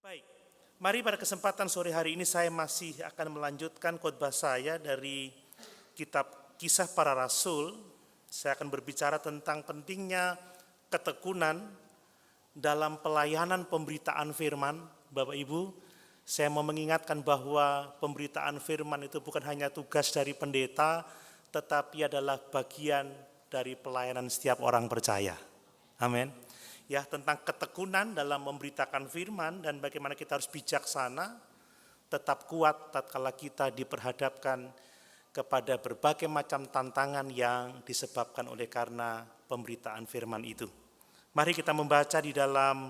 Baik, mari pada kesempatan sore hari ini saya masih akan melanjutkan khotbah saya dari kitab Kisah Para Rasul. Saya akan berbicara tentang pentingnya ketekunan dalam pelayanan pemberitaan firman. Bapak Ibu, saya mau mengingatkan bahwa pemberitaan firman itu bukan hanya tugas dari pendeta, tetapi adalah bagian dari pelayanan setiap orang percaya. Amin. Ya, tentang ketekunan dalam memberitakan firman dan bagaimana kita harus bijaksana, tetap kuat tatkala kita diperhadapkan kepada berbagai macam tantangan yang disebabkan oleh karena pemberitaan firman itu. Mari kita membaca di dalam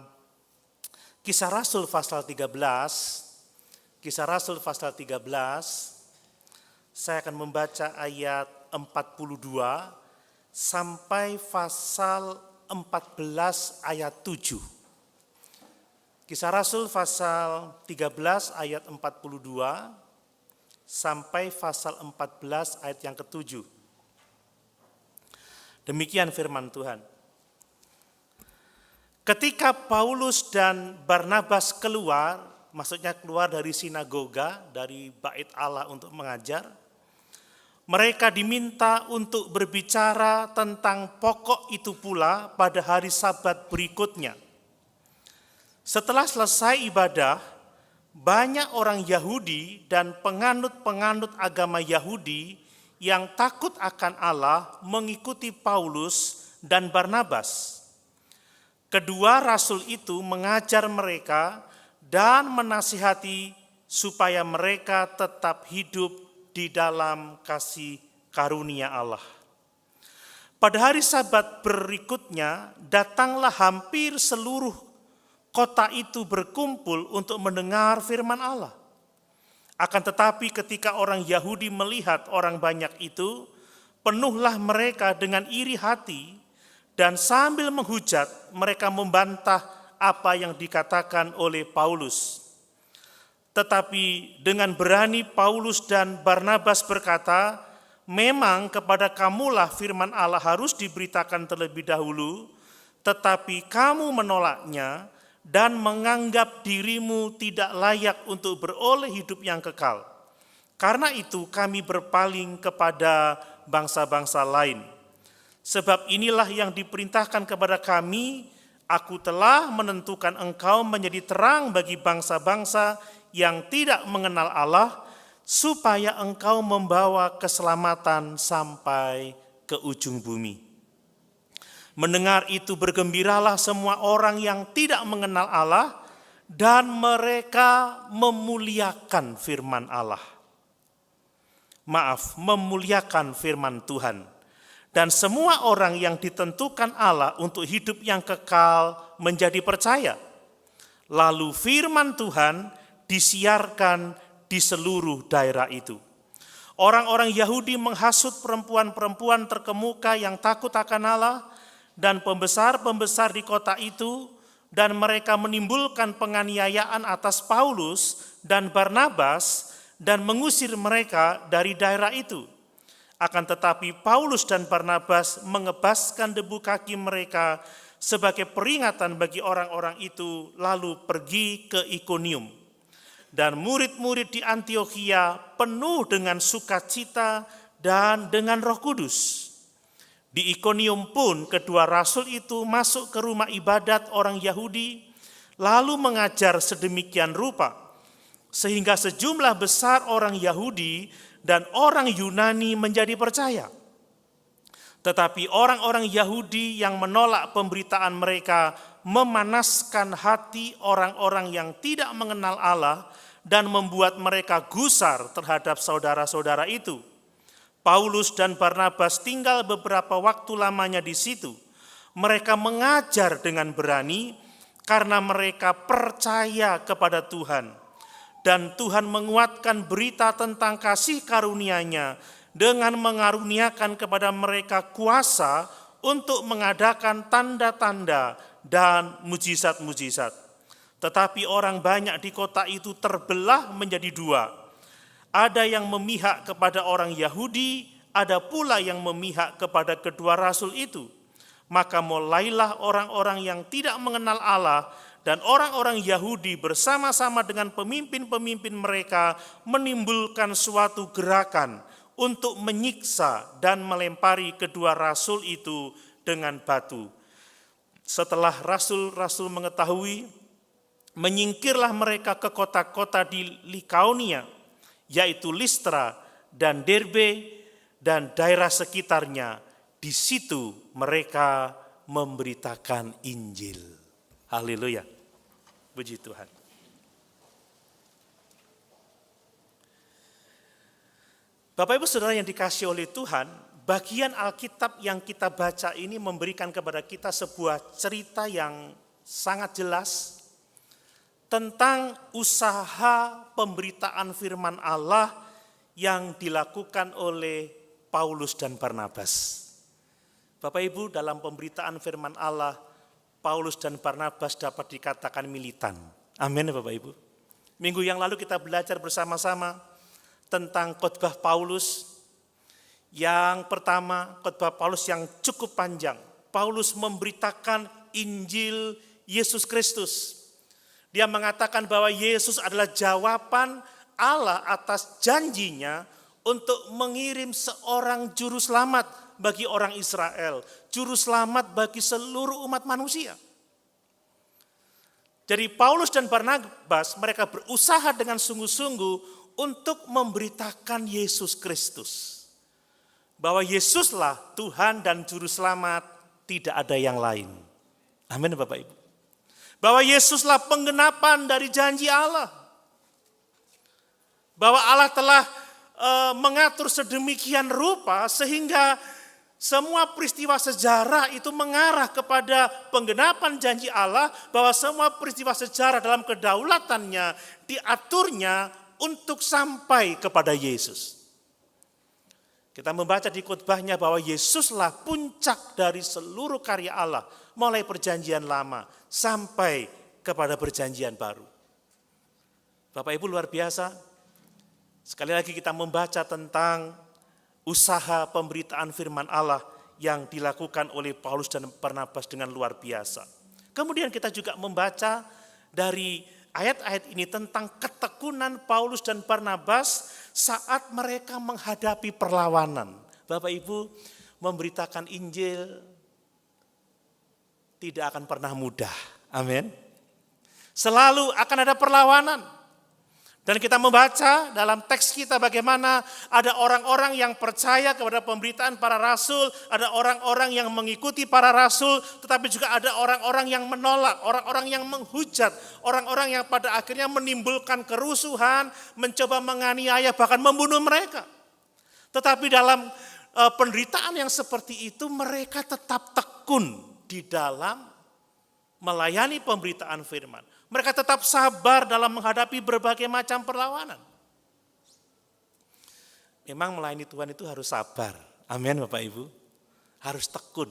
Kisah Rasul pasal 13. Kisah Rasul pasal 13. Saya akan membaca ayat 42 sampai pasal 14 ayat 7. Kisah Rasul pasal 13 ayat 42 sampai pasal 14 ayat yang ke-7. Demikian firman Tuhan. Ketika Paulus dan Barnabas keluar, maksudnya keluar dari sinagoga, dari bait Allah untuk mengajar, mereka diminta untuk berbicara tentang pokok itu pula pada hari Sabat berikutnya. Setelah selesai ibadah, banyak orang Yahudi dan penganut-penganut agama Yahudi yang takut akan Allah mengikuti Paulus dan Barnabas. Kedua rasul itu mengajar mereka dan menasihati supaya mereka tetap hidup di dalam kasih karunia Allah. Pada hari Sabat berikutnya, datanglah hampir seluruh kota itu berkumpul untuk mendengar firman Allah. Akan tetapi ketika orang Yahudi melihat orang banyak itu, penuhlah mereka dengan iri hati dan sambil menghujat mereka membantah apa yang dikatakan oleh Paulus. Tetapi dengan berani Paulus dan Barnabas berkata, memang kepada kamulah firman Allah harus diberitakan terlebih dahulu, tetapi kamu menolaknya dan menganggap dirimu tidak layak untuk beroleh hidup yang kekal. Karena itu kami berpaling kepada bangsa-bangsa lain. Sebab inilah yang diperintahkan kepada kami, aku telah menentukan engkau menjadi terang bagi bangsa-bangsa yang tidak mengenal Allah, supaya engkau membawa keselamatan sampai ke ujung bumi. Mendengar itu bergembiralah semua orang yang tidak mengenal Allah, dan mereka memuliakan firman Allah. Memuliakan firman Tuhan. Dan semua orang yang ditentukan Allah untuk hidup yang kekal menjadi percaya. Lalu firman Tuhan disiarkan di seluruh daerah itu. Orang-orang Yahudi menghasut perempuan-perempuan terkemuka yang takut akan Allah dan pembesar-pembesar di kota itu, dan mereka menimbulkan penganiayaan atas Paulus dan Barnabas dan mengusir mereka dari daerah itu. Akan tetapi Paulus dan Barnabas mengebaskan debu kaki mereka sebagai peringatan bagi orang-orang itu, lalu pergi ke Ikonium. Dan murid-murid di Antiokhia penuh dengan sukacita dan dengan Roh Kudus. Di Ikonium pun kedua rasul itu masuk ke rumah ibadat orang Yahudi, lalu mengajar sedemikian rupa, sehingga sejumlah besar orang Yahudi dan orang Yunani menjadi percaya. Tetapi orang-orang Yahudi yang menolak pemberitaan mereka memanaskan hati orang-orang yang tidak mengenal Allah dan membuat mereka gusar terhadap saudara-saudara itu. Paulus dan Barnabas tinggal beberapa waktu lamanya di situ. Mereka mengajar dengan berani karena mereka percaya kepada Tuhan. Dan Tuhan menguatkan berita tentang kasih karunia-Nya dengan mengaruniakan kepada mereka kuasa untuk mengadakan tanda-tanda dan mujizat-mujizat. Tetapi orang banyak di kota itu terbelah menjadi dua. Ada yang memihak kepada orang Yahudi, ada pula yang memihak kepada kedua rasul itu. Maka mulailah orang-orang yang tidak mengenal Allah dan orang-orang Yahudi bersama-sama dengan pemimpin-pemimpin mereka menimbulkan suatu gerakan untuk menyiksa dan melempari kedua rasul itu dengan batu. Setelah rasul-rasul mengetahui, menyingkirlah mereka ke kota-kota di Likaonia, yaitu Listra dan Derbe dan daerah sekitarnya. Di situ mereka memberitakan Injil. Haleluya. Puji Tuhan. Bapak Ibu Saudara yang dikasihi oleh Tuhan, bagian Alkitab yang kita baca ini memberikan kepada kita sebuah cerita yang sangat jelas tentang usaha pemberitaan firman Allah yang dilakukan oleh Paulus dan Barnabas. Bapak Ibu, dalam pemberitaan firman Allah, Paulus dan Barnabas dapat dikatakan militan. Amin ya Bapak Ibu. Minggu yang lalu kita belajar bersama-sama tentang khotbah Paulus. Yang pertama, khotbah Paulus yang cukup panjang. Paulus memberitakan Injil Yesus Kristus. Dia mengatakan bahwa Yesus adalah jawaban Allah atas janjinya untuk mengirim seorang juru selamat bagi orang Israel, juru selamat bagi seluruh umat manusia. Jadi Paulus dan Barnabas mereka berusaha dengan sungguh-sungguh untuk memberitakan Yesus Kristus. Bahwa Yesuslah Tuhan dan juru selamat, tidak ada yang lain. Amin Bapak Ibu. Bahwa Yesuslah penggenapan dari janji Allah. Bahwa Allah telah mengatur sedemikian rupa sehingga semua peristiwa sejarah itu mengarah kepada penggenapan janji Allah, bahwa semua peristiwa sejarah dalam kedaulatannya diaturnya untuk sampai kepada Yesus. Kita membaca di khotbahnya bahwa Yesuslah puncak dari seluruh karya Allah, mulai perjanjian lama sampai kepada perjanjian baru. Bapak Ibu luar biasa, sekali lagi kita membaca tentang usaha pemberitaan firman Allah yang dilakukan oleh Paulus dan Barnabas dengan luar biasa. Kemudian kita juga membaca dari ayat-ayat ini tentang ketekunan Paulus dan Barnabas saat mereka menghadapi perlawanan. Bapak Ibu, memberitakan Injil tidak akan pernah mudah. Amin. Selalu akan ada perlawanan. Dan kita membaca dalam teks kita bagaimana ada orang-orang yang percaya kepada pemberitaan para rasul, ada orang-orang yang mengikuti para rasul, tetapi juga ada orang-orang yang menolak, orang-orang yang menghujat, orang-orang yang pada akhirnya menimbulkan kerusuhan, mencoba menganiaya, bahkan membunuh mereka. Tetapi dalam penderitaan yang seperti itu mereka tetap tekun di dalam melayani pemberitaan firman. Mereka tetap sabar dalam menghadapi berbagai macam perlawanan. Memang melayani Tuhan itu harus sabar. Amin Bapak Ibu. Harus tekun.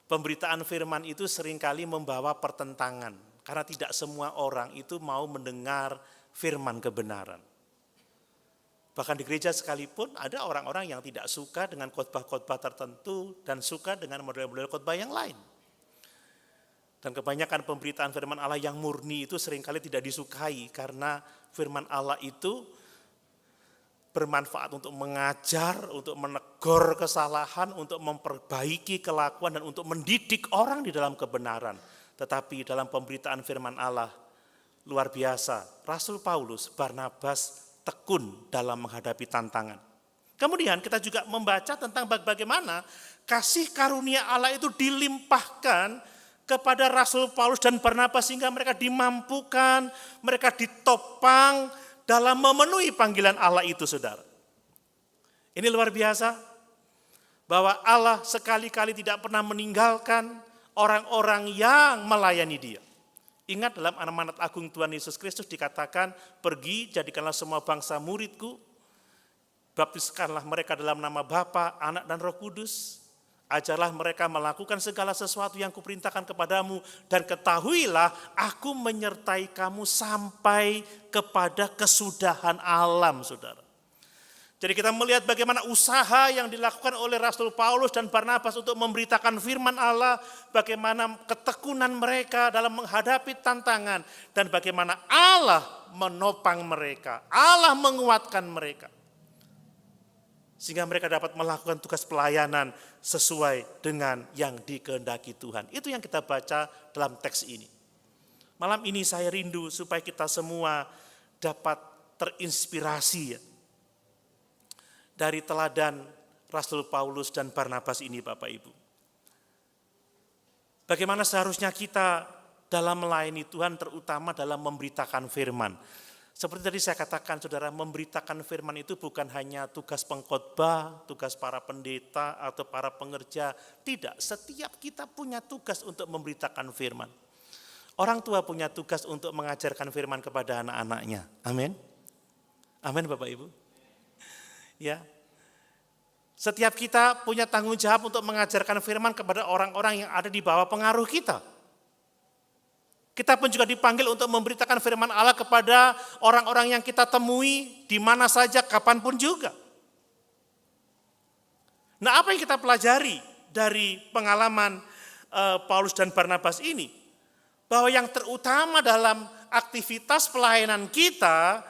Pemberitaan firman itu seringkali membawa pertentangan. Karena tidak semua orang itu mau mendengar firman kebenaran. Bahkan di gereja sekalipun ada orang-orang yang tidak suka dengan khotbah-khotbah tertentu dan suka dengan model-model khotbah yang lain. Dan kebanyakan pemberitaan firman Allah yang murni itu seringkali tidak disukai karena firman Allah itu bermanfaat untuk mengajar, untuk menegur kesalahan, untuk memperbaiki kelakuan dan untuk mendidik orang di dalam kebenaran. Tetapi dalam pemberitaan firman Allah luar biasa, Rasul Paulus, Barnabas tekun dalam menghadapi tantangan. Kemudian kita juga membaca tentang bagaimana kasih karunia Allah itu dilimpahkan kepada Rasul Paulus dan Barnabas sehingga mereka dimampukan, mereka ditopang dalam memenuhi panggilan Allah itu, saudara. Ini luar biasa, bahwa Allah sekali-kali tidak pernah meninggalkan orang-orang yang melayani Dia. Ingat dalam amanat agung Tuhan Yesus Kristus dikatakan, pergi jadikanlah semua bangsa muridku, baptiskanlah mereka dalam nama Bapa, Anak dan Roh Kudus. Ajarlah mereka melakukan segala sesuatu yang kuperintahkan kepadamu dan ketahuilah aku menyertai kamu sampai kepada kesudahan alam, saudara. Jadi kita melihat bagaimana usaha yang dilakukan oleh Rasul Paulus dan Barnabas untuk memberitakan firman Allah, bagaimana ketekunan mereka dalam menghadapi tantangan, dan bagaimana Allah menopang mereka, Allah menguatkan mereka. Sehingga mereka dapat melakukan tugas pelayanan sesuai dengan yang dikehendaki Tuhan. Itu yang kita baca dalam teks ini. Malam ini saya rindu supaya kita semua dapat terinspirasi ya, dari teladan Rasul Paulus dan Barnabas ini, Bapak Ibu. Bagaimana seharusnya kita dalam melayani Tuhan, terutama dalam memberitakan firman. Seperti tadi saya katakan, saudara, memberitakan firman itu bukan hanya tugas pengkhotbah, tugas para pendeta atau para pengerja. Tidak, setiap kita punya tugas untuk memberitakan firman. Orang tua punya tugas untuk mengajarkan firman kepada anak-anaknya. Amin. Amin, Bapak Ibu. Ya. Setiap kita punya tanggung jawab untuk mengajarkan firman kepada orang-orang yang ada di bawah pengaruh kita. Kita pun juga dipanggil untuk memberitakan firman Allah kepada orang-orang yang kita temui di mana saja, kapanpun juga. Nah, apa yang kita pelajari dari pengalaman Paulus dan Barnabas ini? Bahwa yang terutama dalam aktivitas pelayanan kita,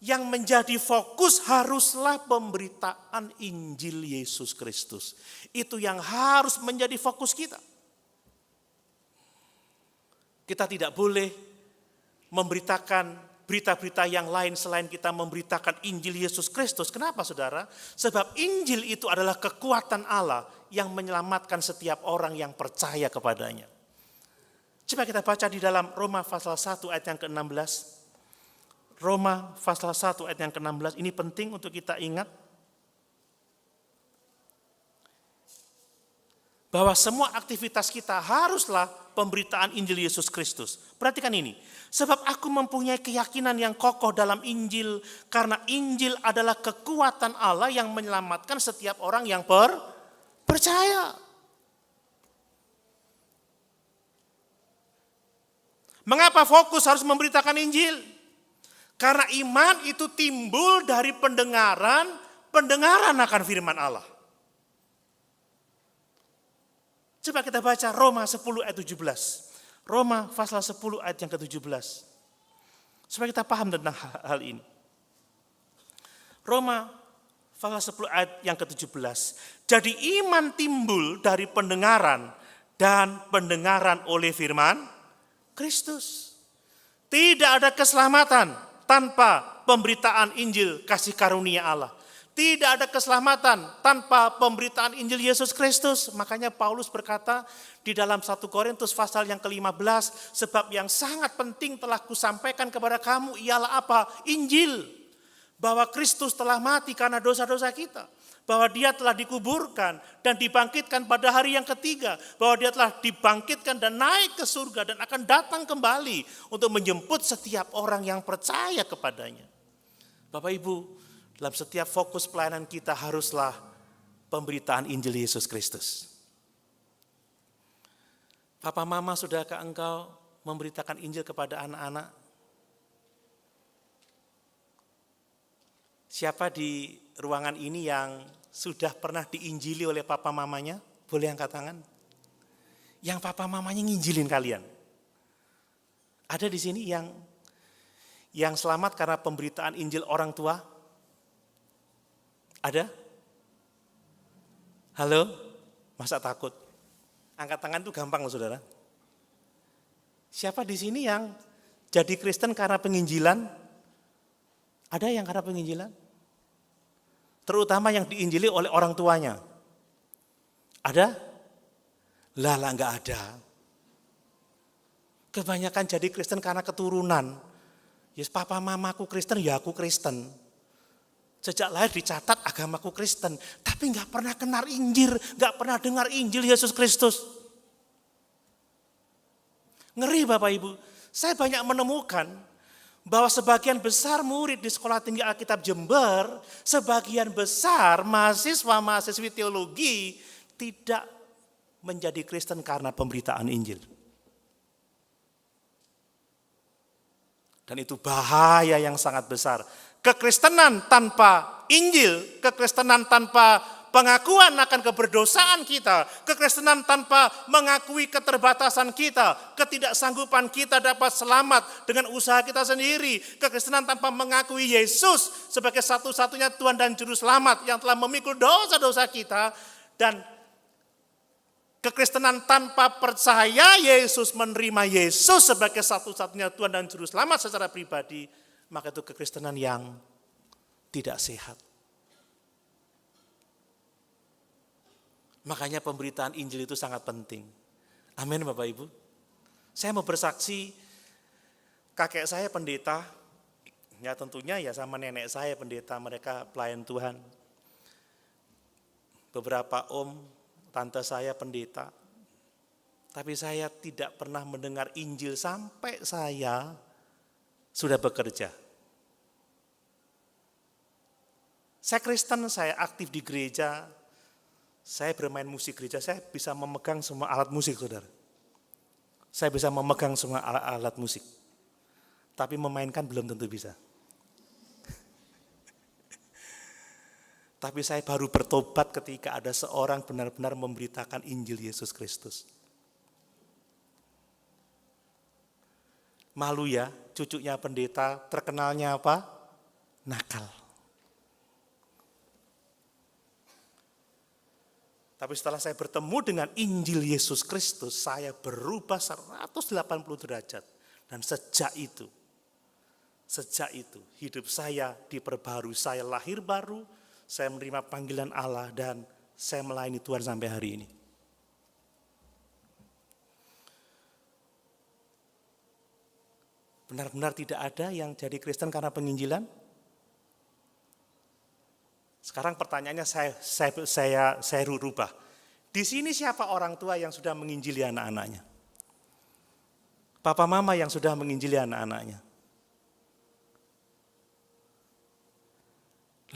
yang menjadi fokus haruslah pemberitaan Injil Yesus Kristus. Itu yang harus menjadi fokus kita. Kita tidak boleh memberitakan berita-berita yang lain selain kita memberitakan Injil Yesus Kristus. Kenapa, saudara? Sebab Injil itu adalah kekuatan Allah yang menyelamatkan setiap orang yang percaya kepadanya. Coba kita baca di dalam Roma pasal 1 ayat yang ke-16. Roma pasal 1 ayat yang ke-16, ini penting untuk kita ingat. Bahwa semua aktivitas kita haruslah pemberitaan Injil Yesus Kristus. Perhatikan ini, sebab aku mempunyai keyakinan yang kokoh dalam Injil, karena Injil adalah kekuatan Allah yang menyelamatkan setiap orang yang percaya. Mengapa fokus harus memberitakan Injil? Karena iman itu timbul dari pendengaran akan firman Allah. Coba kita baca Roma 10 ayat 17. Roma pasal 10 ayat yang ke-17. Supaya kita paham tentang hal ini. Roma pasal 10 ayat yang ke-17. Jadi iman timbul dari pendengaran dan pendengaran oleh firman Kristus. Tidak ada keselamatan tanpa pemberitaan Injil kasih karunia Allah. Tidak ada keselamatan tanpa pemberitaan Injil Yesus Kristus. Makanya Paulus berkata di dalam 1 Korintus pasal yang ke-15, sebab yang sangat penting telah kusampaikan kepada kamu ialah apa? Injil. Bahwa Kristus telah mati karena dosa-dosa kita. Bahwa dia telah dikuburkan dan dibangkitkan pada hari yang ketiga. Bahwa dia telah dibangkitkan dan naik ke surga dan akan datang kembali untuk menjemput setiap orang yang percaya kepadanya. Bapak Ibu, dalam setiap fokus pelayanan kita haruslah pemberitaan Injil Yesus Kristus. Papa Mama, sudahkah engkau memberitakan Injil kepada anak-anak? Siapa di ruangan ini yang sudah pernah diinjili oleh papa mamanya? Boleh angkat tangan? Yang papa mamanya nginjilin kalian. Ada di sini yang selamat karena pemberitaan Injil orang tua? Ada? Halo? Masa takut? Angkat tangan itu gampang loh, saudara. Siapa di sini yang jadi Kristen karena penginjilan? Ada yang karena penginjilan? Terutama yang diinjili oleh orang tuanya. Ada? Lah enggak ada. Kebanyakan jadi Kristen karena keturunan. Yes, papa mamaku Kristen, ya aku Kristen. Sejak lahir dicatat agamaku Kristen, tapi enggak pernah kenal Injil, enggak pernah dengar Injil Yesus Kristus. Ngeri Bapak Ibu. Saya banyak menemukan bahwa sebagian besar murid di Sekolah Tinggi Alkitab Jember, sebagian besar mahasiswa-mahasiswi teologi tidak menjadi Kristen karena pemberitaan Injil. Dan itu bahaya yang sangat besar. Kekristenan tanpa Injil, kekristenan tanpa pengakuan akan keberdosaan kita, kekristenan tanpa mengakui keterbatasan kita, ketidaksanggupan kita dapat selamat dengan usaha kita sendiri, kekristenan tanpa mengakui Yesus sebagai satu-satunya Tuhan dan Juru Selamat yang telah memikul dosa-dosa kita, dan kekristenan tanpa percaya Yesus, menerima Yesus sebagai satu-satunya Tuhan dan Juru Selamat secara pribadi, maka itu kekristenan yang tidak sehat. Makanya pemberitaan Injil itu sangat penting. Amin Bapak Ibu. Saya mau bersaksi, kakek saya pendeta, ya tentunya ya sama nenek saya pendeta, mereka pelayan Tuhan. Beberapa tante saya pendeta. Tapi saya tidak pernah mendengar Injil sampai saya sudah bekerja. Saya Kristen, saya aktif di gereja, saya bermain musik gereja, saya bisa memegang semua alat musik, saudara. Saya bisa memegang semua alat musik. Tapi memainkan belum tentu bisa. Tapi saya baru bertobat ketika ada seorang benar-benar memberitakan Injil Yesus Kristus. Malu ya, cucunya pendeta terkenalnya apa? Nakal. Tapi setelah saya bertemu dengan Injil Yesus Kristus, saya berubah 180 derajat. Dan sejak itu hidup saya diperbarui, saya lahir baru, saya menerima panggilan Allah, dan saya melayani Tuhan sampai hari ini. Benar-benar tidak ada yang jadi Kristen karena penginjilan? Sekarang pertanyaannya saya rubah. Di sini siapa orang tua yang sudah menginjili anak-anaknya? Papa mama yang sudah menginjili anak-anaknya?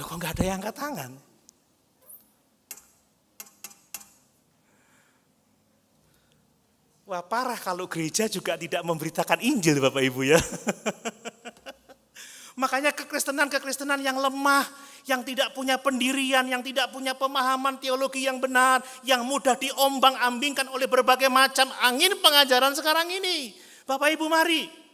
Loh kok nggak ada yang angkat tangan? Wah parah kalau gereja juga tidak memberitakan Injil Bapak Ibu ya. Makanya kekristenan yang lemah, yang tidak punya pendirian, yang tidak punya pemahaman teologi yang benar, yang mudah diombang-ambingkan oleh berbagai macam angin pengajaran sekarang ini. Bapak Ibu mari,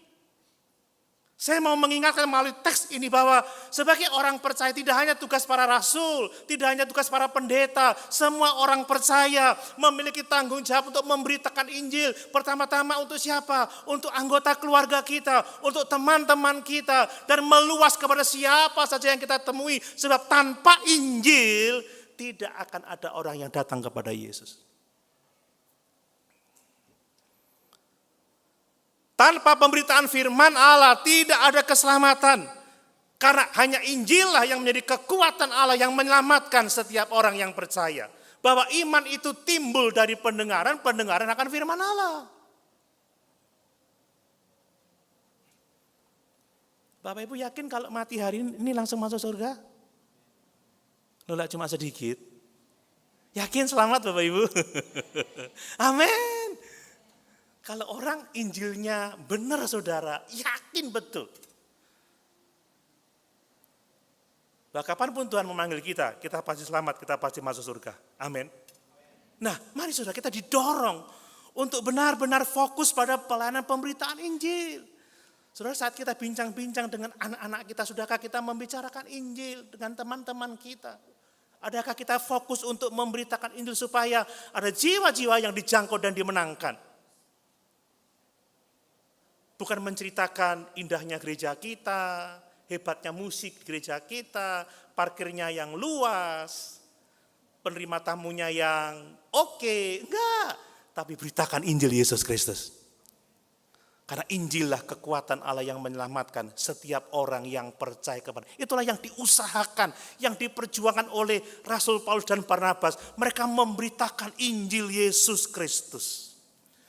saya mau mengingatkan melalui teks ini bahwa sebagai orang percaya tidak hanya tugas para rasul, tidak hanya tugas para pendeta, semua orang percaya memiliki tanggung jawab untuk memberitakan Injil. Pertama-tama untuk siapa? Untuk anggota keluarga kita, untuk teman-teman kita, dan meluas kepada siapa saja yang kita temui. Sebab tanpa Injil tidak akan ada orang yang datang kepada Yesus. Tanpa pemberitaan firman Allah tidak ada keselamatan. Karena hanya Injil lah yang menjadi kekuatan Allah yang menyelamatkan setiap orang yang percaya. Bahwa iman itu timbul dari pendengaran akan firman Allah. Bapak Ibu yakin kalau mati hari ini langsung masuk surga? Loh cuma sedikit. Yakin selamat Bapak Ibu? Amin. Kalau orang Injilnya benar saudara, yakin betul. Bahwa kapanpun Tuhan memanggil kita pasti selamat, kita pasti masuk surga. Amin. Nah mari saudara kita didorong untuk benar-benar fokus pada pelayanan pemberitaan Injil. Saudara saat kita bincang-bincang dengan anak-anak kita, sudahkah kita membicarakan Injil dengan teman-teman kita? Adakah kita fokus untuk memberitakan Injil supaya ada jiwa-jiwa yang dijangkau dan dimenangkan? Bukan menceritakan indahnya gereja kita, hebatnya musik gereja kita, parkirnya yang luas, penerima tamunya yang oke, enggak. Tapi beritakan Injil Yesus Kristus. Karena Injillah kekuatan Allah yang menyelamatkan setiap orang yang percaya kepada. Itulah yang diusahakan, yang diperjuangkan oleh Rasul Paulus dan Barnabas. Mereka memberitakan Injil Yesus Kristus.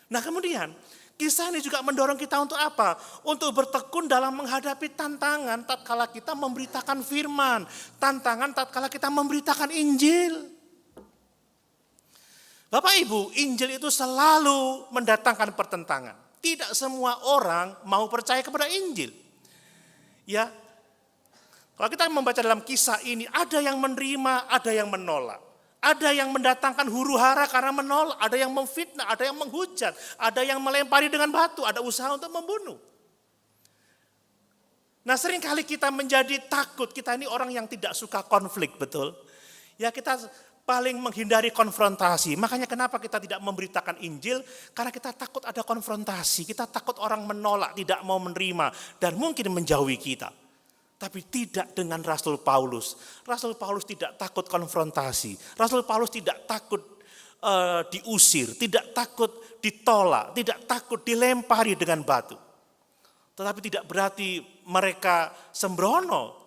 Nah kemudian, kisah ini juga mendorong kita untuk apa? Untuk bertekun dalam menghadapi tantangan tatkala kita memberitakan firman. Tantangan tatkala kita memberitakan Injil. Bapak Ibu, Injil itu selalu mendatangkan pertentangan. Tidak semua orang mau percaya kepada Injil. Ya, Kalau kita membaca dalam kisah ini, ada yang menerima, ada yang menolak. Ada yang mendatangkan huru-hara karena menolak, ada yang memfitnah, ada yang menghujat, ada yang melempari dengan batu, ada usaha untuk membunuh. Nah, seringkali kita menjadi takut, kita ini orang yang tidak suka konflik, betul? Ya, kita paling menghindari konfrontasi. Makanya kenapa kita tidak memberitakan Injil? Karena kita takut ada konfrontasi, kita takut orang menolak, tidak mau menerima, dan mungkin menjauhi kita. Tapi tidak dengan Rasul Paulus. Rasul Paulus tidak takut konfrontasi. Rasul Paulus tidak takut diusir, tidak takut ditolak, tidak takut dilempari dengan batu. Tetapi tidak berarti mereka sembrono.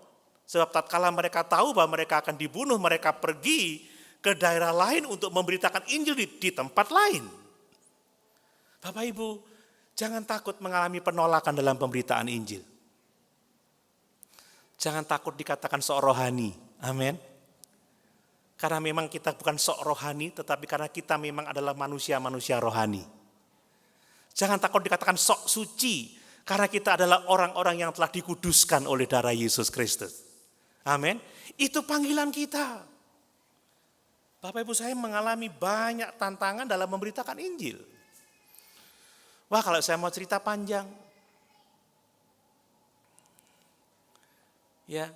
Sebab tatkala mereka tahu bahwa mereka akan dibunuh, mereka pergi ke daerah lain untuk memberitakan Injil di tempat lain. Bapak Ibu, jangan takut mengalami penolakan dalam pemberitaan Injil. Jangan takut dikatakan sok rohani, amin. Karena memang kita bukan sok rohani, tetapi karena kita memang adalah manusia-manusia rohani. Jangan takut dikatakan sok suci, karena kita adalah orang-orang yang telah dikuduskan oleh darah Yesus Kristus. Amin. Itu panggilan kita. Bapak Ibu, saya mengalami banyak tantangan dalam memberitakan Injil. Wah, kalau saya mau cerita panjang. Ya,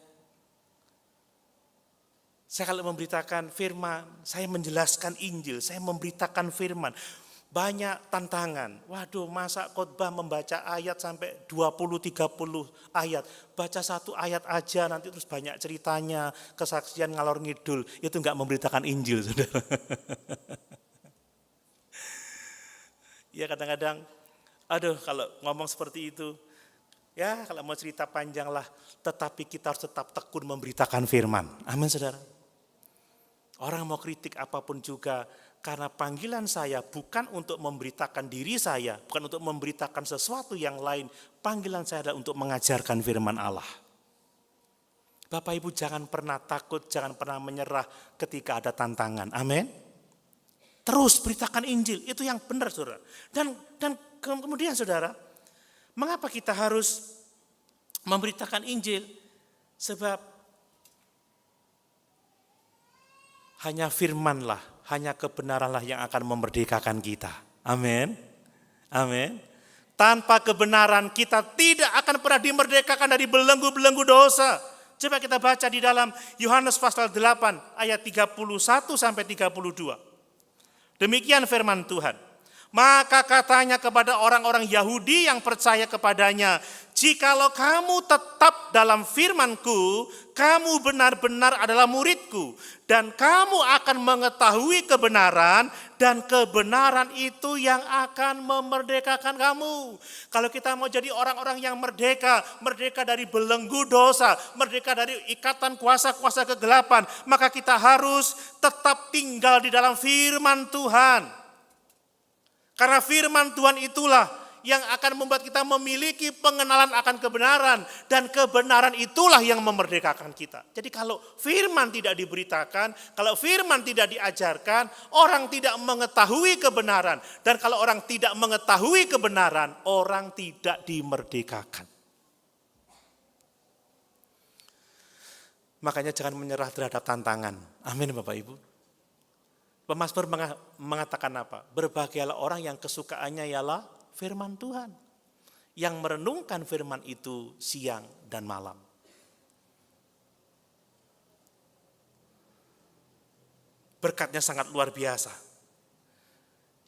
saya kalau memberitakan firman, saya menjelaskan Injil, saya memberitakan firman, banyak tantangan. Waduh, masa khotbah membaca ayat sampai 20-30 ayat, baca satu ayat aja nanti terus banyak ceritanya, kesaksian ngalor ngidul, itu enggak memberitakan Injil, saudara. Ya kadang-kadang, aduh kalau ngomong seperti itu, ya kalau mau cerita panjang lah, tetapi kita harus tetap tekun memberitakan firman. Amin saudara. Orang mau kritik apapun juga, karena panggilan saya bukan untuk memberitakan diri saya, bukan untuk memberitakan sesuatu yang lain. Panggilan saya adalah untuk mengajarkan firman Allah. Bapak Ibu jangan pernah takut, jangan pernah menyerah ketika ada tantangan. Amin. Terus beritakan Injil, itu yang benar saudara. Dan kemudian saudara, mengapa kita harus memberitakan Injil? Sebab hanya firmanlah, hanya kebenaranlah yang akan memerdekakan kita. Amin. Amin. Tanpa kebenaran kita tidak akan pernah dimerdekakan dari belenggu-belenggu dosa. Coba kita baca di dalam Yohanes pasal 8 ayat 31 sampai 32. Demikian firman Tuhan. Maka katanya kepada orang-orang Yahudi yang percaya kepadanya, jikalau kamu tetap dalam firman-Ku, kamu benar-benar adalah murid-Ku, dan kamu akan mengetahui kebenaran, dan kebenaran itu yang akan memerdekakan kamu. Kalau kita mau jadi orang-orang yang merdeka, merdeka dari belenggu dosa, merdeka dari ikatan kuasa-kuasa kegelapan, maka kita harus tetap tinggal di dalam firman Tuhan. Karena firman Tuhan itulah yang akan membuat kita memiliki pengenalan akan kebenaran. Dan kebenaran itulah yang memerdekakan kita. Jadi kalau firman tidak diberitakan, kalau firman tidak diajarkan, orang tidak mengetahui kebenaran. Dan kalau orang tidak mengetahui kebenaran, orang tidak dimerdekakan. Makanya jangan menyerah terhadap tantangan. Amin Bapak Ibu. Pemazmur mengatakan apa? Berbahagialah orang yang kesukaannya ialah firman Tuhan. Yang merenungkan firman itu siang dan malam. Berkatnya sangat luar biasa.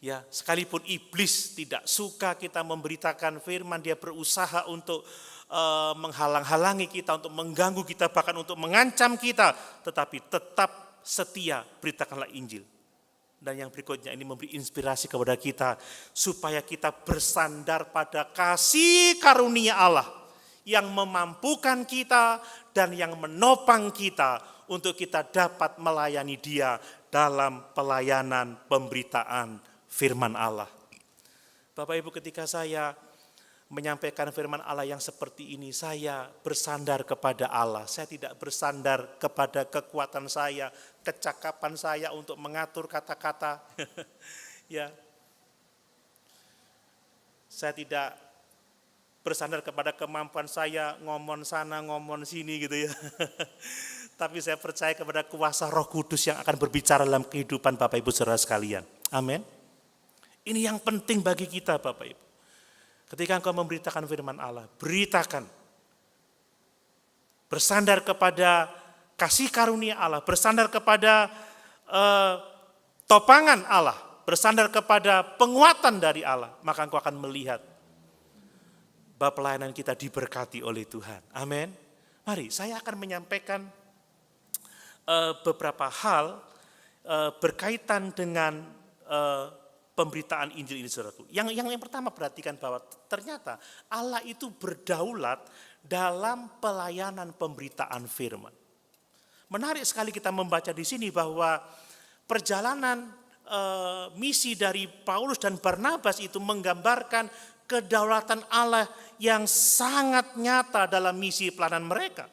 Ya, sekalipun iblis tidak suka kita memberitakan firman, dia berusaha untuk menghalang-halangi kita, untuk mengganggu kita, bahkan untuk mengancam kita. Tetapi tetap setia beritakanlah Injil. Dan yang berikutnya ini memberi inspirasi kepada kita supaya kita bersandar pada kasih karunia Allah yang memampukan kita dan yang menopang kita untuk kita dapat melayani Dia dalam pelayanan pemberitaan firman Allah. Bapak Ibu, ketika saya menyampaikan firman Allah yang seperti ini, saya bersandar kepada Allah. Saya tidak bersandar kepada kekuatan saya, kecakapan saya untuk mengatur kata-kata. Ya, saya tidak bersandar kepada kemampuan saya, ngomong sana, ngomong sini gitu ya. Tapi saya percaya kepada kuasa Roh Kudus yang akan berbicara dalam kehidupan Bapak Ibu Saudara sekalian. Amin. Ini yang penting bagi kita Bapak Ibu. Ketika engkau memberitakan firman Allah, beritakan. Bersandar kepada kasih karunia Allah, bersandar kepada topangan Allah, bersandar kepada penguatan dari Allah, maka engkau akan melihat bahwa pelayanan kita diberkati oleh Tuhan. Amin. Mari saya akan menyampaikan beberapa hal berkaitan dengan pemberitaan Injil ini saudaraku. Yang pertama perhatikan bahwa ternyata Allah itu berdaulat dalam pelayanan pemberitaan firman. Menarik sekali kita membaca di sini bahwa perjalanan misi dari Paulus dan Barnabas itu menggambarkan kedaulatan Allah yang sangat nyata dalam misi pelayanan mereka.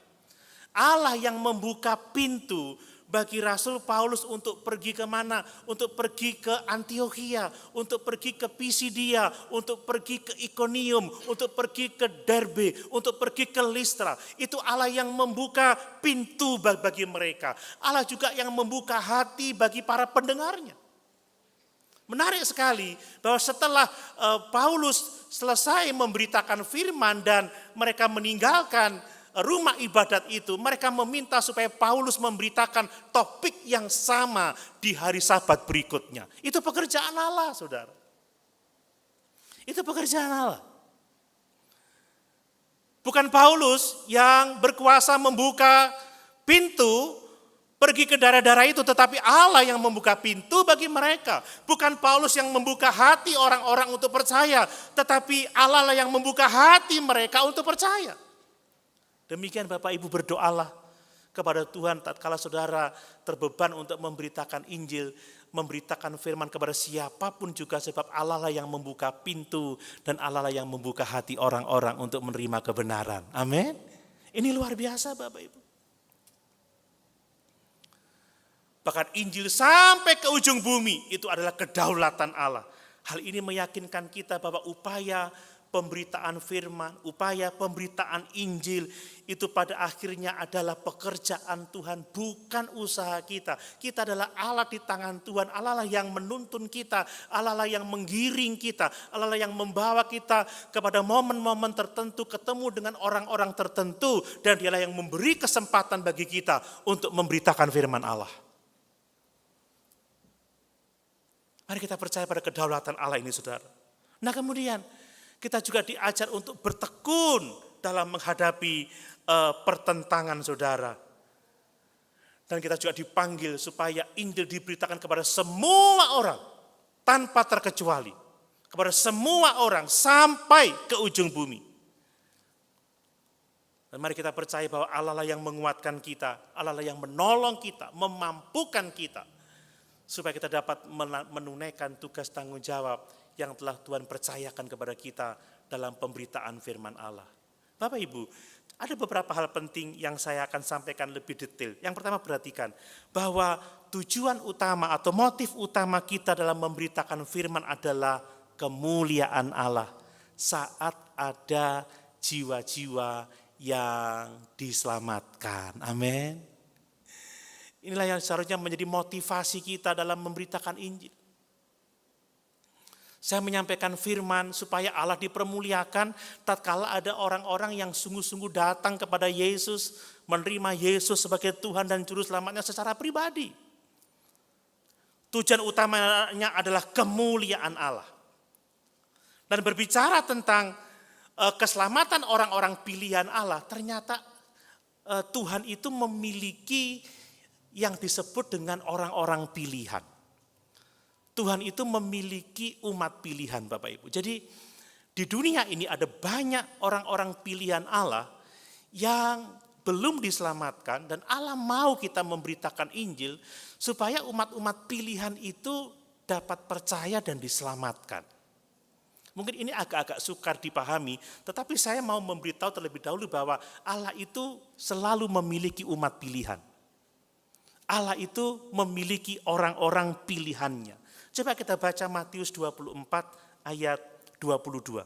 Allah yang membuka pintu bagi Rasul Paulus untuk pergi ke mana? Untuk pergi ke Antiokhia, untuk pergi ke Pisidia, untuk pergi ke Ikonium, untuk pergi ke Derbe, untuk pergi ke Listra. Itu Allah yang membuka pintu bagi mereka. Allah juga yang membuka hati bagi para pendengarnya. Menarik sekali bahwa setelah Paulus selesai memberitakan firman dan mereka meninggalkan rumah ibadat itu, mereka meminta supaya Paulus memberitakan topik yang sama di hari Sabat berikutnya. Itu pekerjaan Allah, saudara. Itu pekerjaan Allah. Bukan Paulus yang berkuasa membuka pintu pergi ke daerah-daerah itu, tetapi Allah yang membuka pintu bagi mereka. Bukan Paulus yang membuka hati orang-orang untuk percaya, tetapi Allah lah yang membuka hati mereka untuk percaya. Demikian Bapak Ibu berdoalah kepada Tuhan tatkala saudara terbeban untuk memberitakan Injil, memberitakan firman kepada siapapun juga, sebab Allah lah yang membuka pintu dan Allah lah yang membuka hati orang-orang untuk menerima kebenaran. Amin. Ini luar biasa Bapak Ibu. Bahkan Injil sampai ke ujung bumi itu adalah kedaulatan Allah. Hal ini meyakinkan kita bahwa upaya pemberitaan firman, upaya pemberitaan Injil itu pada akhirnya adalah pekerjaan Tuhan, bukan usaha kita. Kita adalah alat di tangan Tuhan, Allah lah yang menuntun kita, Allah lah yang menggiring kita, Allah lah yang membawa kita kepada momen-momen tertentu, ketemu dengan orang-orang tertentu, dan Dialah yang memberi kesempatan bagi kita untuk memberitakan firman Allah. Mari kita percaya pada kedaulatan Allah ini saudara. Nah kemudian kita juga diajar untuk bertekun dalam menghadapi pertentangan saudara. Dan kita juga dipanggil supaya Injil diberitakan kepada semua orang tanpa terkecuali. Kepada semua orang sampai ke ujung bumi. Dan mari kita percaya bahwa Allah lah yang menguatkan kita, Allah lah yang menolong kita, memampukan kita. Supaya kita dapat menunaikan tugas tanggung jawab yang telah Tuhan percayakan kepada kita dalam pemberitaan firman Allah. Bapak Ibu, ada beberapa hal penting yang saya akan sampaikan lebih detail. Yang pertama perhatikan bahwa tujuan utama atau motif utama kita dalam memberitakan firman adalah kemuliaan Allah saat ada jiwa-jiwa yang diselamatkan. Amin. Inilah yang seharusnya menjadi motivasi kita dalam memberitakan Injil. Saya menyampaikan firman supaya Allah dipermuliakan tatkala ada orang-orang yang sungguh-sungguh datang kepada Yesus, menerima Yesus sebagai Tuhan dan Juru Selamatnya secara pribadi. Tujuan utamanya adalah kemuliaan Allah. Dan berbicara tentang keselamatan orang-orang pilihan Allah, ternyata Tuhan itu memiliki yang disebut dengan orang-orang pilihan. Tuhan itu memiliki umat pilihan Bapak Ibu. Jadi di dunia ini ada banyak orang-orang pilihan Allah yang belum diselamatkan dan Allah mau kita memberitakan Injil supaya umat-umat pilihan itu dapat percaya dan diselamatkan. Mungkin ini agak-agak sukar dipahami, tetapi saya mau memberitahu terlebih dahulu bahwa Allah itu selalu memiliki umat pilihan. Allah itu memiliki orang-orang pilihannya. Coba kita baca Matius 24 ayat 22.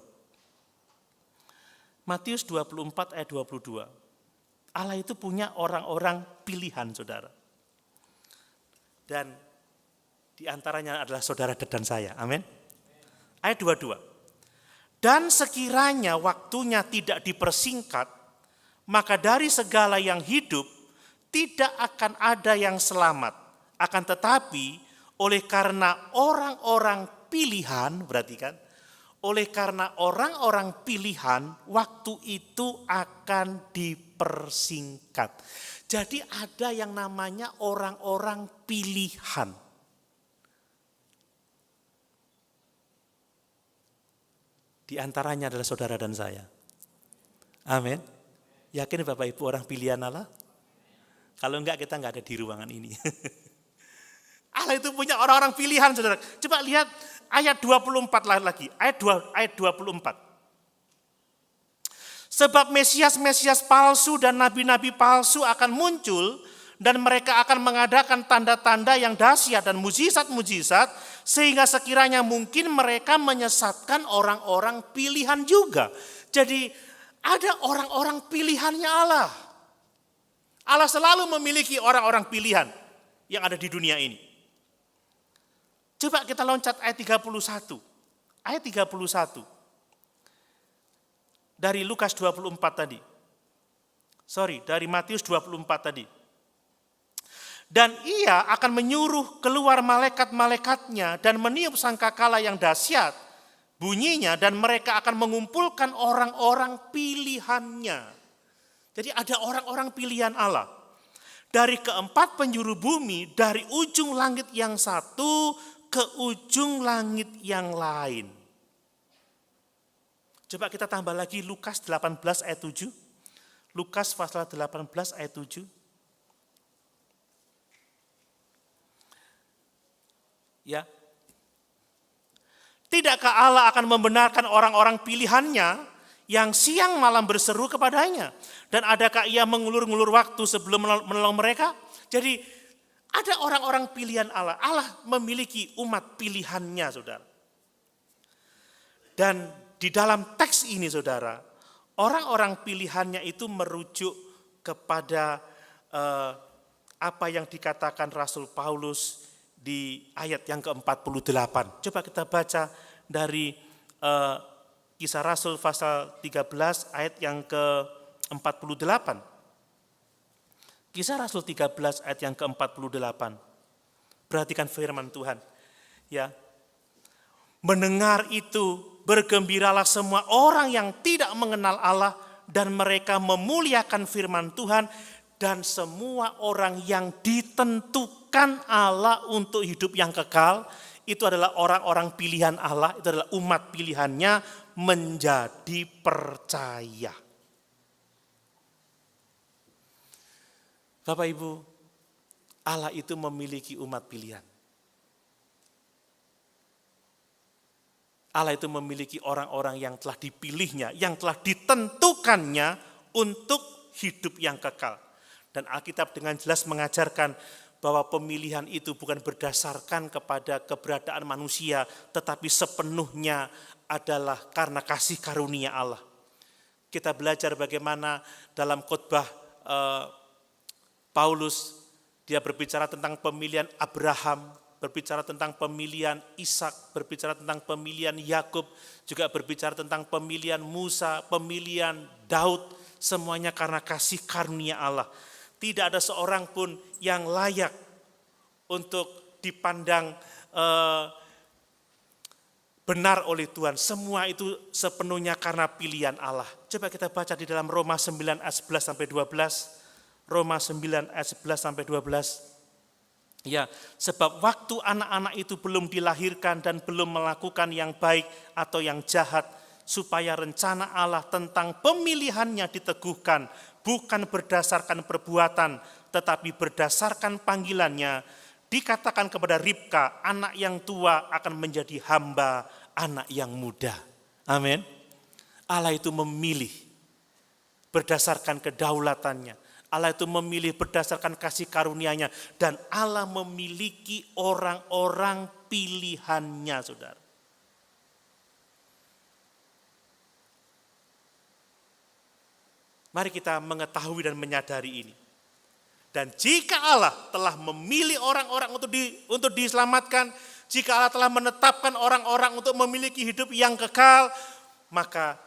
Matius 24 ayat 22. Allah itu punya orang-orang pilihan, saudara. Dan di antaranya adalah saudara dan saya. Amin. Ayat 22. Dan sekiranya waktunya tidak dipersingkat, maka dari segala yang hidup tidak akan ada yang selamat. Akan tetapi oleh karena orang-orang pilihan, berarti kan, oleh karena orang-orang pilihan, waktu itu akan dipersingkat. Jadi ada yang namanya orang-orang pilihan. Di antaranya adalah saudara dan saya. Amin. Yakin Bapak Ibu orang pilihan Allah? Kalau enggak, kita enggak ada di ruangan ini. Allah itu punya orang-orang pilihan, saudara. Coba lihat ayat 24 lagi. Ayat 24. Sebab Mesias-Mesias palsu dan nabi-nabi palsu akan muncul dan mereka akan mengadakan tanda-tanda yang dahsyat dan mujizat-mujizat sehingga sekiranya mungkin mereka menyesatkan orang-orang pilihan juga. Jadi ada orang-orang pilihannya Allah. Allah selalu memiliki orang-orang pilihan yang ada di dunia ini. Coba kita loncat ayat 31. Ayat 31. Dari Lukas 24 tadi. Dari Matius 24 tadi. Dan ia akan menyuruh keluar malaikat-malaikatnya dan meniup sangkakala yang dahsyat bunyinya dan mereka akan mengumpulkan orang-orang pilihannya. Jadi ada orang-orang pilihan Allah. Dari keempat penjuru bumi, dari ujung langit yang satu ke ujung langit yang lain. Coba kita tambah lagi Lukas 18 ayat 7. Lukas pasal 18 ayat 7. Ya. Tidakkah Allah akan membenarkan orang-orang pilihannya yang siang malam berseru kepadanya? Dan adakah ia mengulur-ngulur waktu sebelum menolong mereka? Jadi ada orang-orang pilihan Allah. Allah memiliki umat pilihannya, saudara. Dan di dalam teks ini, saudara, orang-orang pilihannya itu merujuk kepada apa yang dikatakan Rasul Paulus di ayat yang ke-48. Coba kita baca dari Kisah Rasul pasal 13 ayat yang ke-48. Kisah Rasul 13 ayat yang ke-48. Perhatikan firman Tuhan. Ya. Mendengar itu bergembiralah semua orang yang tidak mengenal Allah dan mereka memuliakan firman Tuhan dan semua orang yang ditentukan Allah untuk hidup yang kekal. Itu adalah orang-orang pilihan Allah, itu adalah umat pilihannya menjadi percaya. Bapak Ibu, Allah itu memiliki umat pilihan. Allah itu memiliki orang-orang yang telah dipilihnya, yang telah ditentukannya untuk hidup yang kekal. Dan Alkitab dengan jelas mengajarkan bahwa pemilihan itu bukan berdasarkan kepada keberadaan manusia, tetapi sepenuhnya adalah karena kasih karunia Allah. Kita belajar bagaimana dalam khotbah Paulus, dia berbicara tentang pemilihan Abraham, berbicara tentang pemilihan Ishak, berbicara tentang pemilihan Yakub, juga berbicara tentang pemilihan Musa, pemilihan Daud, semuanya karena kasih karunia Allah. Tidak ada seorang pun yang layak untuk dipandang benar oleh Tuhan. Semua itu sepenuhnya karena pilihan Allah. Coba kita baca di dalam Roma 9 ayat 11 sampai 12. Roma 9 ayat 11 sampai 12. Ya, sebab waktu anak-anak itu belum dilahirkan dan belum melakukan yang baik atau yang jahat, supaya rencana Allah tentang pemilihannya diteguhkan, bukan berdasarkan perbuatan, tetapi berdasarkan panggilannya. Dikatakan kepada Ribka, anak yang tua akan menjadi hamba anak yang muda. Amin. Allah itu memilih berdasarkan kedaulatannya. Allah itu memilih berdasarkan kasih karunia-Nya, dan Allah memiliki orang-orang pilihannya, saudara. Mari kita mengetahui dan menyadari ini. Dan jika Allah telah memilih orang-orang untuk diselamatkan, jika Allah telah menetapkan orang-orang untuk memiliki hidup yang kekal, maka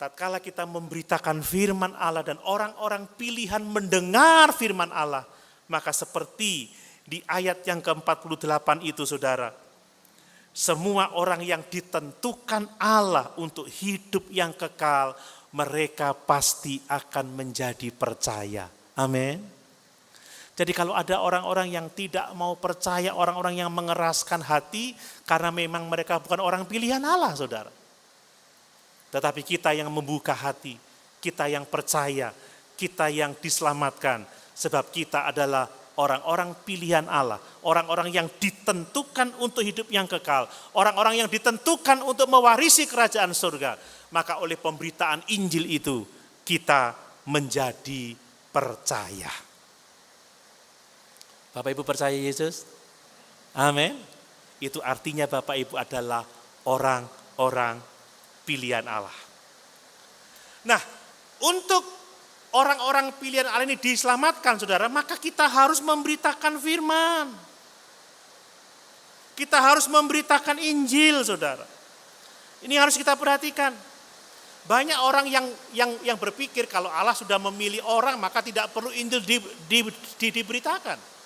tatkala kita memberitakan firman Allah dan orang-orang pilihan mendengar firman Allah, maka seperti di ayat yang ke-48 itu saudara, semua orang yang ditentukan Allah untuk hidup yang kekal, mereka pasti akan menjadi percaya. Amin. Jadi kalau ada orang-orang yang tidak mau percaya, orang-orang yang mengeraskan hati, karena memang mereka bukan orang pilihan Allah, saudara. Tetapi kita yang membuka hati, kita yang percaya, kita yang diselamatkan, sebab kita adalah orang-orang pilihan Allah, orang-orang yang ditentukan untuk hidup yang kekal, orang-orang yang ditentukan untuk mewarisi kerajaan surga. Maka oleh pemberitaan Injil itu kita menjadi percaya. Bapak Ibu percaya Yesus? Amin. Itu artinya Bapak Ibu adalah orang-orang pilihan Allah. Nah, untuk orang-orang pilihan Allah ini diselamatkan saudara, maka kita harus memberitakan firman. Kita harus memberitakan Injil saudara. Ini harus kita perhatikan. Banyak orang yang berpikir kalau Allah sudah memilih orang maka tidak perlu Injil diberitakan.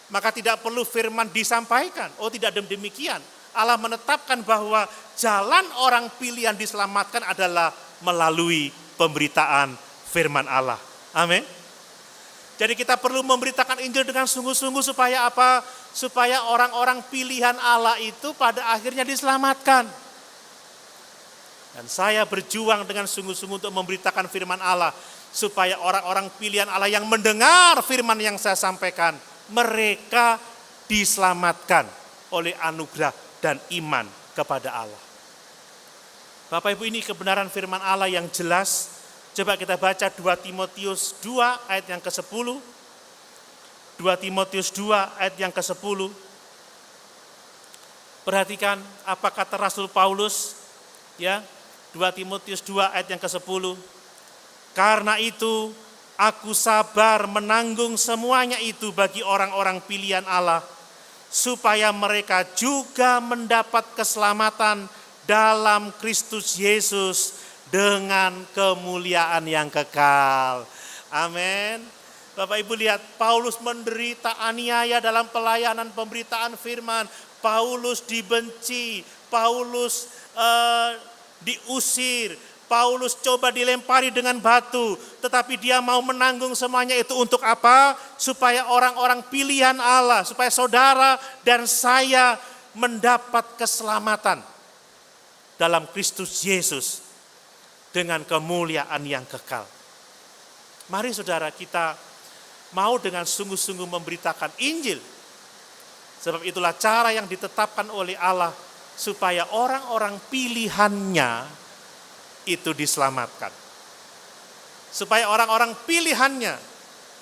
Maka tidak perlu firman disampaikan. Oh tidak demikian. Allah menetapkan bahwa jalan orang pilihan diselamatkan adalah melalui pemberitaan firman Allah. Amin. Jadi kita perlu memberitakan Injil dengan sungguh-sungguh supaya apa? Supaya orang-orang pilihan Allah itu pada akhirnya diselamatkan. Dan saya berjuang dengan sungguh-sungguh untuk memberitakan firman Allah. Supaya orang-orang pilihan Allah yang mendengar firman yang saya sampaikan, mereka diselamatkan oleh anugerah dan iman kepada Allah. Bapak Ibu, ini kebenaran firman Allah yang jelas. Coba kita baca 2 Timotius 2 ayat yang ke-10. 2 Timotius 2 ayat yang ke-10. Perhatikan apa kata Rasul Paulus, ya. 2 Timotius 2 ayat yang ke-10. Karena itu aku sabar menanggung semuanya itu bagi orang-orang pilihan Allah, supaya mereka juga mendapat keselamatan dalam Kristus Yesus dengan kemuliaan yang kekal. Amin. Bapak Ibu lihat, Paulus menderita aniaya dalam pelayanan pemberitaan firman. Paulus dibenci, Paulus diusir, Paulus coba dilempari dengan batu, tetapi dia mau menanggung semuanya itu untuk apa? Supaya orang-orang pilihan Allah, supaya saudara dan saya mendapat keselamatan dalam Kristus Yesus dengan kemuliaan yang kekal. Mari saudara, kita mau dengan sungguh-sungguh memberitakan Injil. Sebab itulah cara yang ditetapkan oleh Allah supaya orang-orang pilihannya itu diselamatkan. Supaya orang-orang pilihannya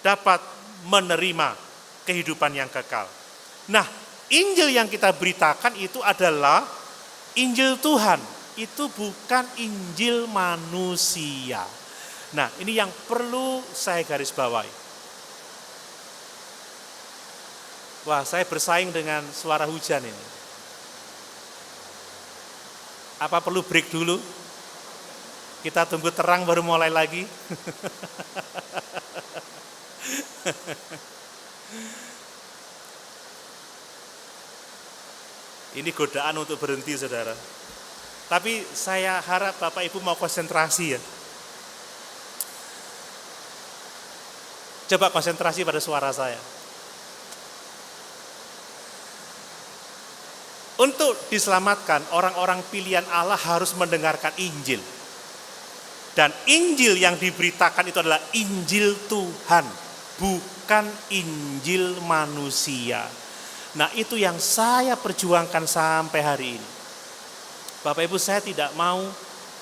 dapat menerima kehidupan yang kekal. Nah, Injil yang kita beritakan itu adalah Injil Tuhan. Itu bukan Injil manusia. Nah, ini yang perlu saya garis bawahi. Wah, saya bersaing dengan suara hujan ini. Apa perlu break dulu? Kita tunggu terang baru mulai lagi. Ini godaan untuk berhenti saudara. Tapi saya harap Bapak Ibu mau konsentrasi ya. Coba konsentrasi pada suara saya. Untuk diselamatkan, orang-orang pilihan Allah harus mendengarkan Injil. Dan Injil yang diberitakan itu adalah Injil Tuhan, bukan Injil manusia. Nah, itu yang saya perjuangkan sampai hari ini. Bapak Ibu, saya tidak mau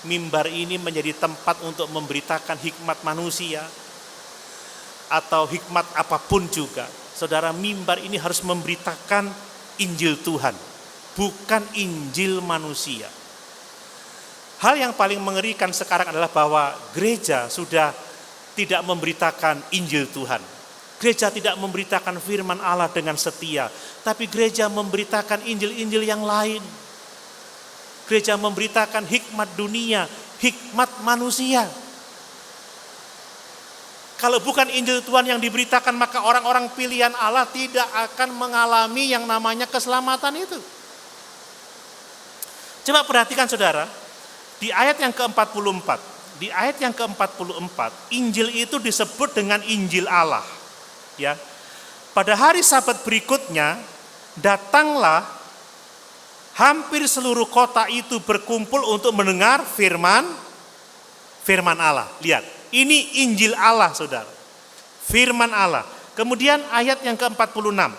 mimbar ini menjadi tempat untuk memberitakan hikmat manusia atau hikmat apapun juga. Saudara, mimbar ini harus memberitakan Injil Tuhan, bukan Injil manusia. Hal yang paling mengerikan sekarang adalah bahwa gereja sudah tidak memberitakan Injil Tuhan. Gereja tidak memberitakan firman Allah dengan setia, tapi gereja memberitakan Injil-Injil yang lain. Gereja memberitakan hikmat dunia, hikmat manusia. Kalau bukan Injil Tuhan yang diberitakan, maka orang-orang pilihan Allah tidak akan mengalami yang namanya keselamatan itu. Coba perhatikan saudara, di ayat yang ke-44, Injil itu disebut dengan Injil Allah. Ya. Pada hari Sabat berikutnya, datanglah hampir seluruh kota itu berkumpul untuk mendengar firman Allah. Lihat. Ini Injil Allah, saudara. Firman Allah. Kemudian ayat yang ke-46.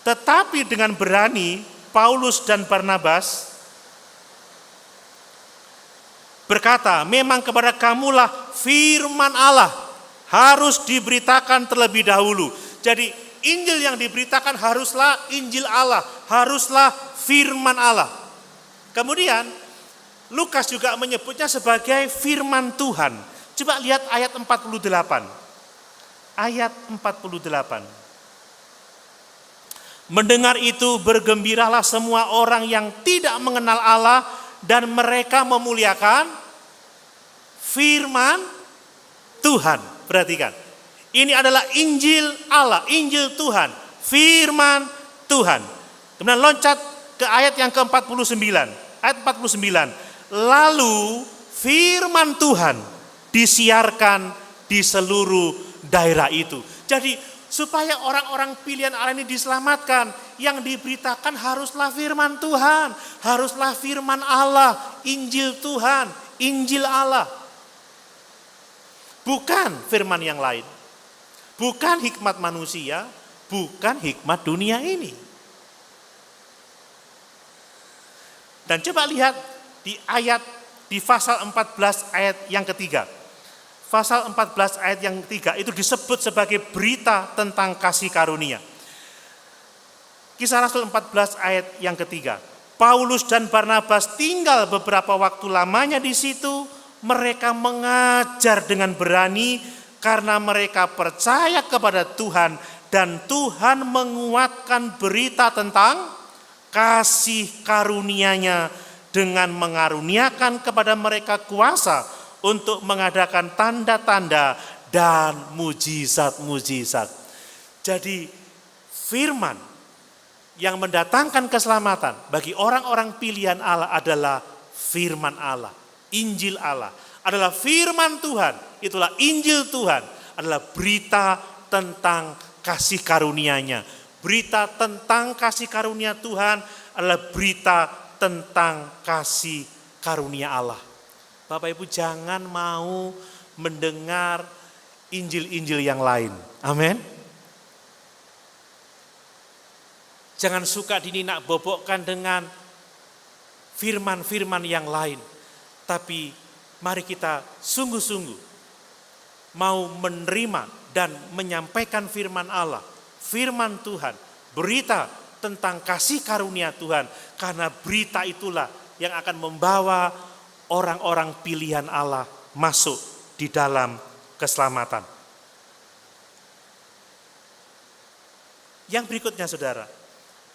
Tetapi dengan berani, Paulus dan Barnabas berkata, memang kepada kamulah firman Allah harus diberitakan terlebih dahulu. Jadi Injil yang diberitakan haruslah Injil Allah, haruslah firman Allah. Kemudian Lukas juga menyebutnya sebagai firman Tuhan. Coba lihat ayat 48. Ayat 48. Mendengar itu bergembiralah semua orang yang tidak mengenal Allah dan mereka memuliakan firman Tuhan. Perhatikan. Ini adalah Injil Allah, Injil Tuhan, firman Tuhan. Kemudian loncat ke ayat yang ke-49. Ayat 49. Lalu firman Tuhan disiarkan di seluruh daerah itu. Jadi supaya orang-orang pilihan Allah ini diselamatkan, yang diberitakan haruslah firman Tuhan, haruslah firman Allah, Injil Tuhan, Injil Allah. Bukan firman yang lain. Bukan hikmat manusia, bukan hikmat dunia ini. Dan coba lihat di pasal 14 ayat yang ketiga. Pasal 14 ayat yang ketiga itu disebut sebagai berita tentang kasih karunia. Kisah Rasul 14 ayat yang ketiga. Paulus dan Barnabas tinggal beberapa waktu lamanya di situ. Mereka mengajar dengan berani karena mereka percaya kepada Tuhan dan Tuhan menguatkan berita tentang kasih karunia-Nya dengan mengaruniakan kepada mereka kuasa untuk mengadakan tanda-tanda dan mujizat-mujizat. Jadi firman yang mendatangkan keselamatan bagi orang-orang pilihan Allah adalah firman Allah, Injil Allah, adalah firman Tuhan, itulah Injil Tuhan, adalah berita tentang kasih karunia-Nya. Berita tentang kasih karunia Tuhan adalah berita tentang kasih karunia Allah. Bapak Ibu jangan mau mendengar Injil-Injil yang lain. Amin. Jangan suka dininak bobokkan dengan firman-firman yang lain. Tapi mari kita sungguh-sungguh mau menerima dan menyampaikan firman Allah, firman Tuhan, berita tentang kasih karunia Tuhan. Karena berita itulah yang akan membawa orang-orang pilihan Allah masuk di dalam keselamatan. Yang berikutnya saudara,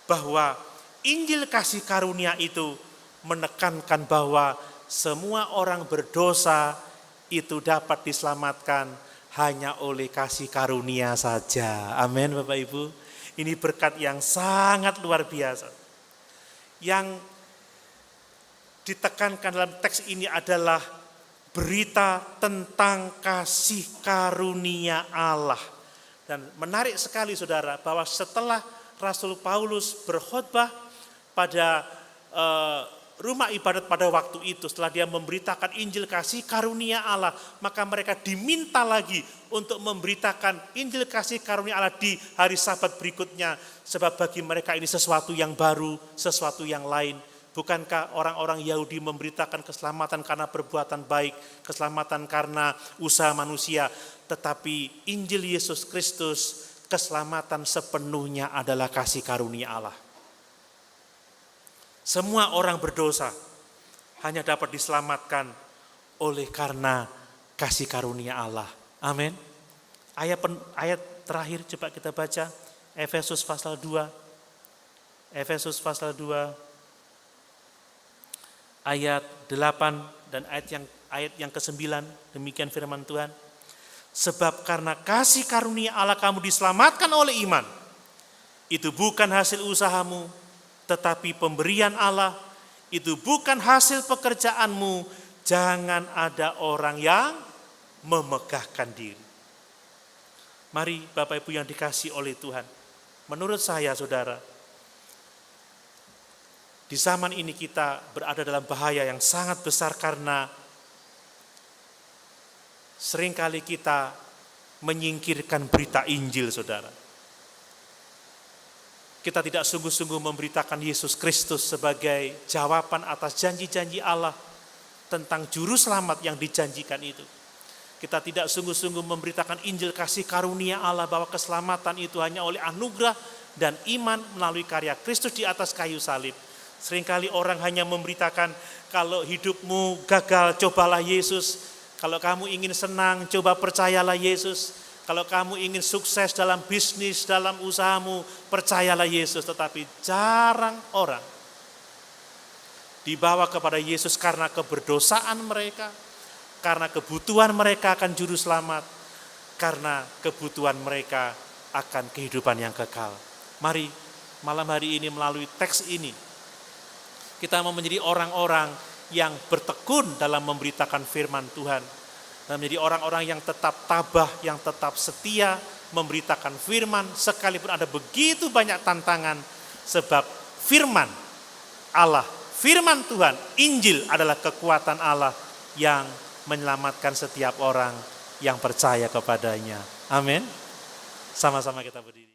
bahwa Injil kasih karunia itu menekankan bahwa semua orang berdosa itu dapat diselamatkan hanya oleh kasih karunia saja. Amin Bapak Ibu. Ini berkat yang sangat luar biasa. Yang ditekankan dalam teks ini adalah berita tentang kasih karunia Allah. Dan menarik sekali saudara bahwa setelah Rasul Paulus berkhotbah pada rumah ibadat pada waktu itu, setelah dia memberitakan Injil kasih karunia Allah, maka mereka diminta lagi untuk memberitakan Injil kasih karunia Allah di hari Sabat berikutnya, sebab bagi mereka ini sesuatu yang baru, sesuatu yang lain. Bukankah orang-orang Yahudi memberitakan keselamatan karena perbuatan baik, keselamatan karena usaha manusia, tetapi Injil Yesus Kristus, keselamatan sepenuhnya adalah kasih karunia Allah. Semua orang berdosa hanya dapat diselamatkan oleh karena kasih karunia Allah. Amin. Ayat terakhir coba kita baca, Efesus pasal 2. Efesus pasal 2 ayat 8 dan ayat yang ke-9, demikian firman Tuhan. Sebab karena kasih karunia Allah kamu diselamatkan oleh iman. Itu bukan hasil usahamu, tetapi pemberian Allah. Itu bukan hasil pekerjaanmu. Jangan ada orang yang memegahkan diri. Mari Bapak Ibu yang dikasihi oleh Tuhan. Menurut saya saudara, di zaman ini kita berada dalam bahaya yang sangat besar karena seringkali kita menyingkirkan berita Injil, saudara. Kita tidak sungguh-sungguh memberitakan Yesus Kristus sebagai jawaban atas janji-janji Allah tentang juru selamat yang dijanjikan itu. Kita tidak sungguh-sungguh memberitakan Injil kasih karunia Allah bahwa keselamatan itu hanya oleh anugerah dan iman melalui karya Kristus di atas kayu salib. Seringkali orang hanya memberitakan kalau hidupmu gagal, cobalah Yesus. Kalau kamu ingin senang, coba percayalah Yesus. Kalau kamu ingin sukses dalam bisnis, dalam usahamu, percayalah Yesus. Tetapi jarang orang dibawa kepada Yesus karena keberdosaan mereka, karena kebutuhan mereka akan juru selamat, karena kebutuhan mereka akan kehidupan yang kekal. Mari malam hari ini melalui teks ini, kita mau menjadi orang-orang yang bertekun dalam memberitakan firman Tuhan. Dan menjadi orang-orang yang tetap tabah, yang tetap setia memberitakan firman, sekalipun ada begitu banyak tantangan. Sebab firman Allah, firman Tuhan, Injil adalah kekuatan Allah yang menyelamatkan setiap orang yang percaya kepadanya. Amin. Sama-sama kita berdiri.